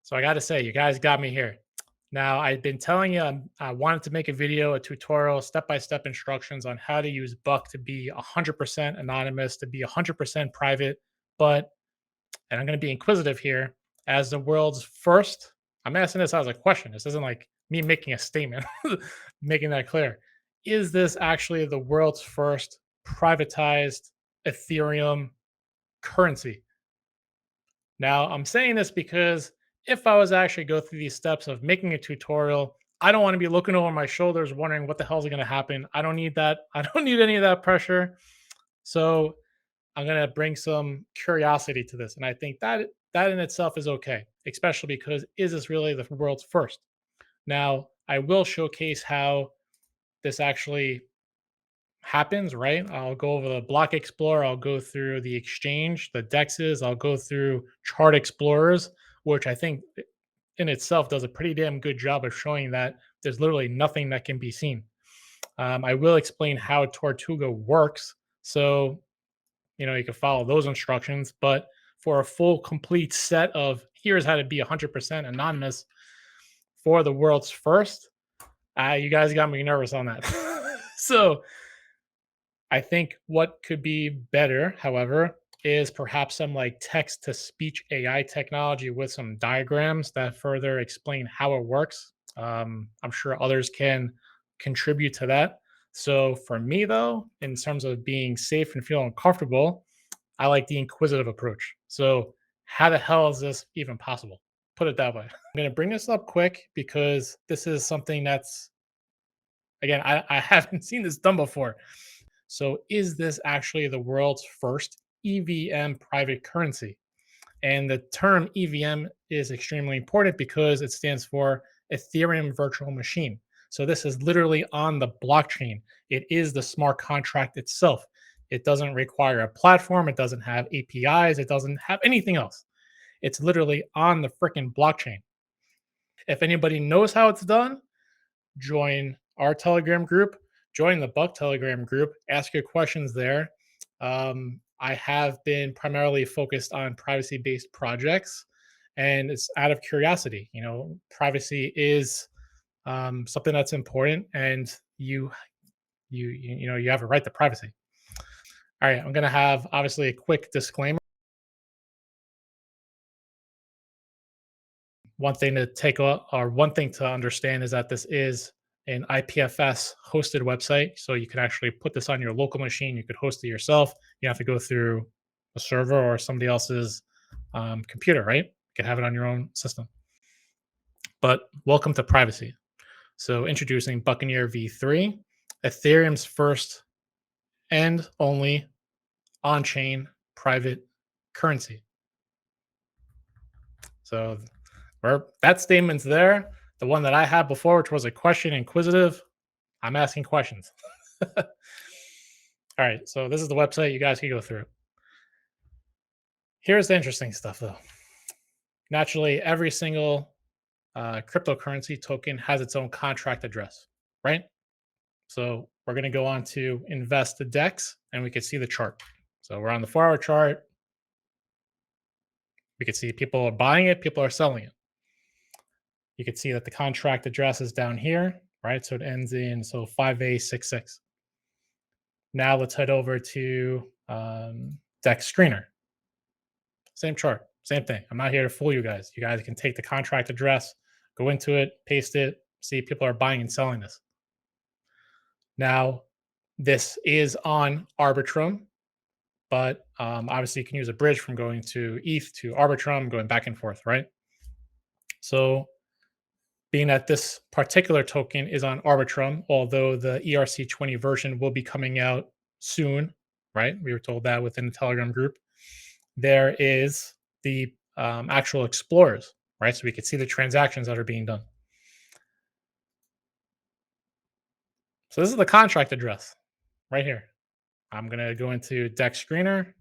So I got to say, you guys got me here. Now, I've been telling you I wanted to make a video, a tutorial, step-by-step instructions on how to use Buck to be 100% anonymous, to be 100% private. But, and I'm going to be inquisitive here, as the world's first, I'm asking this as a question. This isn't like me making a statement, making that clear. Is this actually the world's first privatized Ethereum currency? Now, I'm saying this because if I was actually go through these steps of making a tutorial, I don't want to be looking over my shoulders wondering what the hell's going to happen. I don't need that. I don't need any of that pressure. So I'm going to bring some curiosity to this. And I think that in itself is okay, especially because is this really the world's first? Now, I will showcase how this actually happens, right? I'll go over the block explorer, I'll go through the exchange, the dexes, I'll go through chart explorers, which I think in itself does a pretty damn good job of showing that there's literally nothing that can be seen. I will explain how Tortuga works, so you can follow those instructions. But for a full, complete set of here's how to be 100% anonymous for the world's first, you guys got me nervous on that. So I think what could be better, however, is perhaps some like text to speech AI technology with some diagrams that further explain how it works. I'm sure others can contribute to that. So for me, though, in terms of being safe and feeling comfortable, I like the inquisitive approach. So, how the hell is this even possible? Put it that way. I'm going to bring this up quick because this is something that's, again, I haven't seen this done before. So, is this actually the world's first EVM private currency? And the term EVM is extremely important because it stands for Ethereum Virtual Machine. So, this is literally on the blockchain. It is the smart contract itself. It doesn't require a platform, it doesn't have APIs, it doesn't have anything else. It's literally on the freaking blockchain. If anybody knows how it's done, join our Telegram group, join the Buck Telegram group, ask your questions there. I have been primarily focused on privacy based projects, and it's out of curiosity. Privacy is something that's important, and you have a right to privacy. All right, I'm going to have obviously a quick disclaimer. One thing to one thing to understand is that this is an IPFS hosted website. So you can actually put this on your local machine. You could host it yourself. You have to go through a server or somebody else's computer, right? You can have it on your own system. But welcome to privacy. So introducing Buccaneer V3, Ethereum's first and only on-chain private currency. So that statement's there. The one that I had before, which was a question inquisitive, I'm asking questions. All right, so this is the website you guys can go through. Here's the interesting stuff, though. Naturally, every single cryptocurrency token has its own contract address, right? So we're going to go on to invest the DEX, and we can see the chart. So we're on the 4-hour chart. We can see people are buying it, people are selling it. You can see that the contract address is down here, right? So it ends in 5A66. Now let's head over to DEX Screener. Same chart, same thing. I'm not here to fool you guys. You guys can take the contract address, go into it, paste it, see people are buying and selling this. Now, this is on Arbitrum, but obviously you can use a bridge from going to ETH to Arbitrum, going back and forth, right? So being that this particular token is on Arbitrum, although the ERC20 version will be coming out soon, right? We were told that within the Telegram group. There is the actual explorers, right? So we can see the transactions that are being done. So this is the contract address right here. I'm going to go into DEX Screener. I'm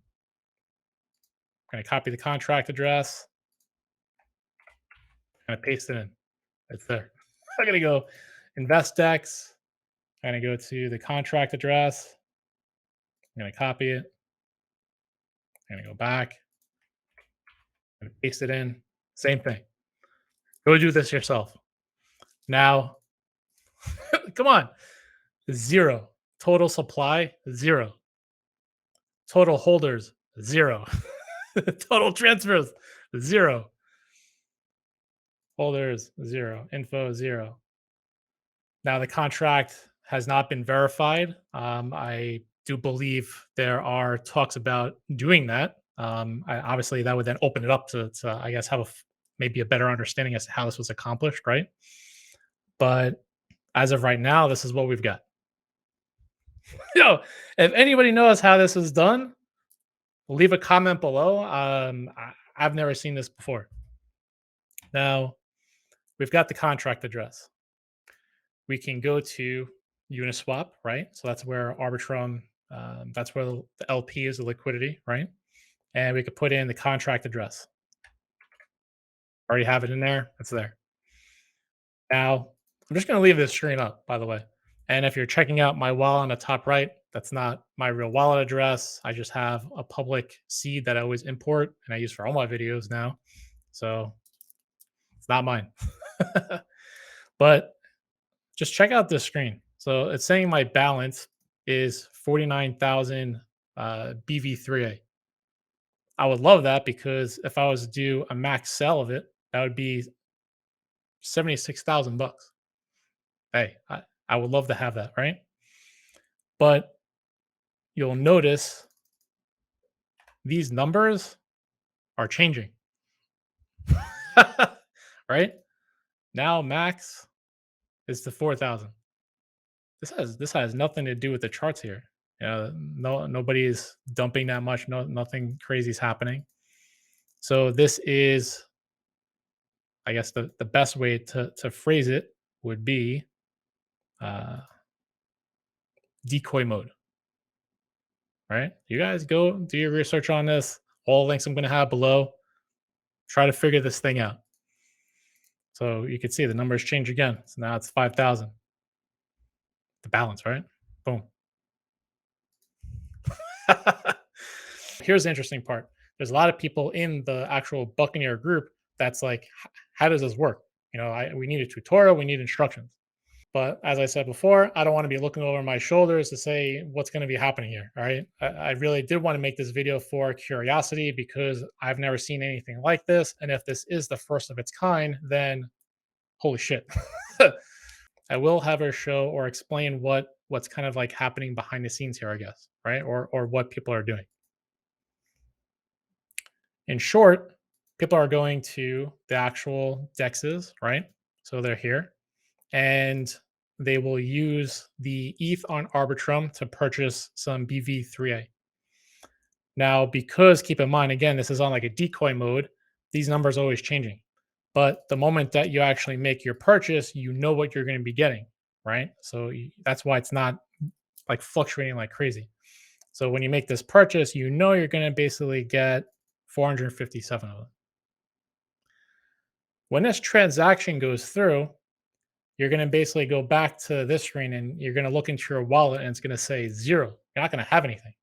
going to copy the contract address. I'm going to paste it in. It's there. I'm going to go invest DEX. I'm going to go to the contract address. I'm going to copy it. I'm going to go back. I'm going to paste it in. Same thing. Go do this yourself. Now, come on. Zero. Total supply, zero. Total holders, zero. Total transfers, zero. Holders, zero. Info, zero. Now, the contract has not been verified. I do believe there are talks about doing that. Obviously, that would then open it up to I guess, have maybe a better understanding as to how this was accomplished, right? But as of right now, this is what we've got. Yo, if anybody knows how this is done, leave a comment below. I've never seen this before. Now, we've got the contract address. We can go to Uniswap, right? So that's where Arbitrum, that's where the LP is, the liquidity, right? And we could put in the contract address. Already have it in there. It's there. Now, I'm just going to leave this screen up, by the way. And if you're checking out my wallet on the top right, that's not my real wallet address. I just have a public seed that I always import and I use for all my videos now. So it's not mine. But just check out this screen. So it's saying my balance is 49,000 BV3A. I would love that because if I was to do a max sell of it, that would be 76,000 bucks. Hey, I would love to have that, right? But you'll notice these numbers are changing. Right? Now max is to 4,000. This has nothing to do with the charts here. Nobody's dumping that much. Nothing crazy is happening. So this is, I guess, the best way to phrase it would be uh, decoy mode. Right? You guys go do your research on this. All links I'm going to have below. Try to figure this thing out. So you can see the numbers change again. So now it's 5,000. The balance, right? Boom. Here's the interesting part. There's a lot of people in the actual Buccaneer group that's like, how does this work? We need a tutorial, we need instructions. But as I said before, I don't want to be looking over my shoulders to say what's going to be happening here. All right. I really did want to make this video for curiosity because I've never seen anything like this. And if this is the first of its kind, then holy shit. I will have her show or explain what's kind of like happening behind the scenes here, I guess, right? Or what people are doing. In short, people are going to the actual dexes, right? So they're here and they will use the ETH on Arbitrum to purchase some BV3A. Now, because keep in mind, again, this is on like a decoy mode, these numbers are always changing. But the moment that you actually make your purchase, you know what you're going to be getting, right? So that's why it's not like fluctuating like crazy. So when you make this purchase, you know you're going to basically get 457 of them. When this transaction goes through, you're going to basically go back to this screen and you're going to look into your wallet and it's going to say zero. You're not going to have anything.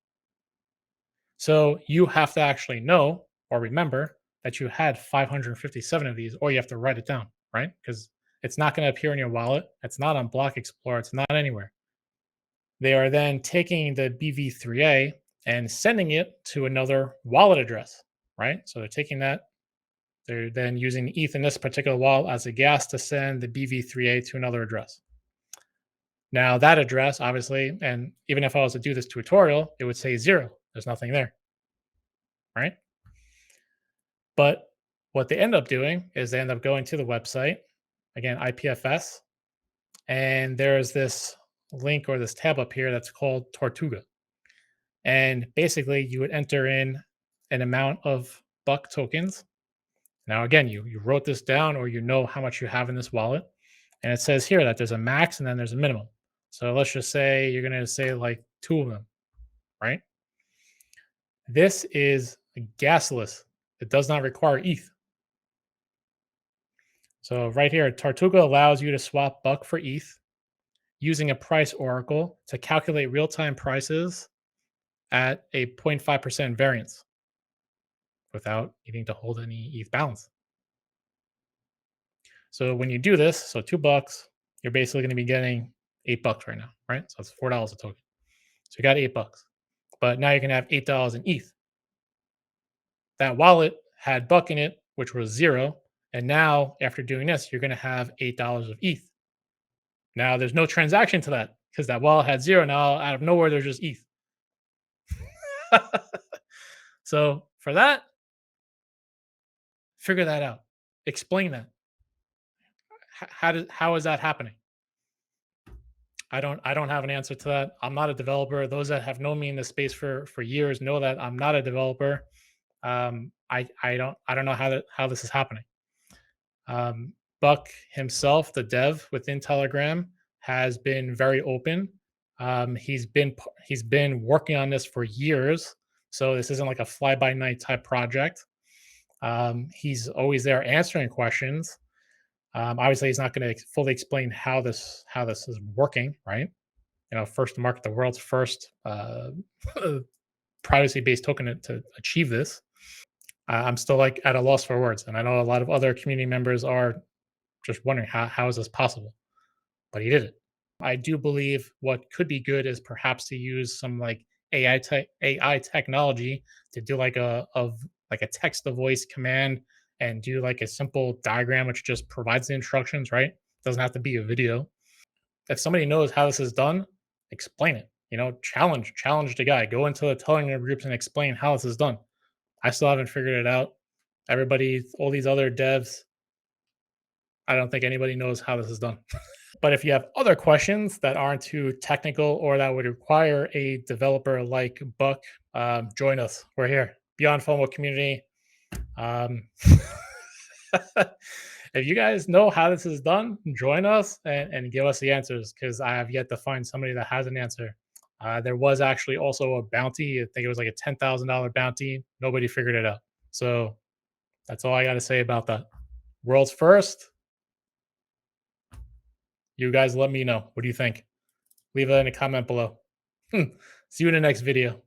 So you have to actually know or remember that you had 557 of these, or you have to write it down, right? Because it's not going to appear in your wallet. It's not on Block Explorer. It's not anywhere. They are then taking the BV3A and sending it to another wallet address, right? So they're taking that. They're then using ETH in this particular wallet as a gas to send the BV3A to another address. Now that address, obviously, and even if I was to do this tutorial, it would say zero. There's nothing there, right? But what they end up doing is they end up going to the website, again, IPFS, and there's this link or this tab up here that's called Tortuga. And basically, you would enter in an amount of Buck tokens. Now, again, you wrote this down or you know how much you have in this wallet. And it says here that there's a max and then there's a minimum. So let's just say you're going to say like 2 of them, right? This is gasless. It does not require ETH. So right here, Tortuga allows you to swap Buck for ETH using a price oracle to calculate real-time prices at a 0.5% variance without needing to hold any ETH balance. So when you do this, so $2, you're basically going to be getting $8 right now, right? So it's $4 a token. So you got $8, but now you're going to have $8 in ETH. That wallet had Buck in it, which was zero. And now after doing this, you're going to have $8 of ETH. Now there's no transaction to that because that wallet had zero. Now out of nowhere, there's just ETH. So for that, figure that out. Explain that. How is that happening? I don't have an answer to that. I'm not a developer. Those that have known me in this space for years know that I'm not a developer. I don't know how this is happening. Buck himself, the dev within Telegram, has been very open. He's been working on this for years, so this isn't like a fly by night type project. He's always there answering questions. Obviously, he's not going to fully explain how this is working, right? First to market the world's first privacy based token to achieve this. I'm still like at a loss for words, and I know a lot of other community members are just wondering how is this possible, but he did it. I do believe what could be good is perhaps to use some like AI technology to do like a text to voice command and do like a simple diagram which just provides the instructions, right? Doesn't have to be a video. If somebody knows how this is done, explain it. Challenge the guy. Go into the Telegram groups and explain how this is done. I still haven't figured it out. Everybody, all these other devs, I don't think anybody knows how this is done. But if you have other questions that aren't too technical or that would require a developer like Buck, join us. We're here. Beyond FOMO community. Um, if you guys know how this is done, join us and give us the answers because I have yet to find somebody that has an answer. There was actually also a bounty. I think it was like a $10,000 bounty. Nobody figured it out. So that's all I got to say about that. World's first. You guys let me know. What do you think? Leave it in a comment below. See you in the next video.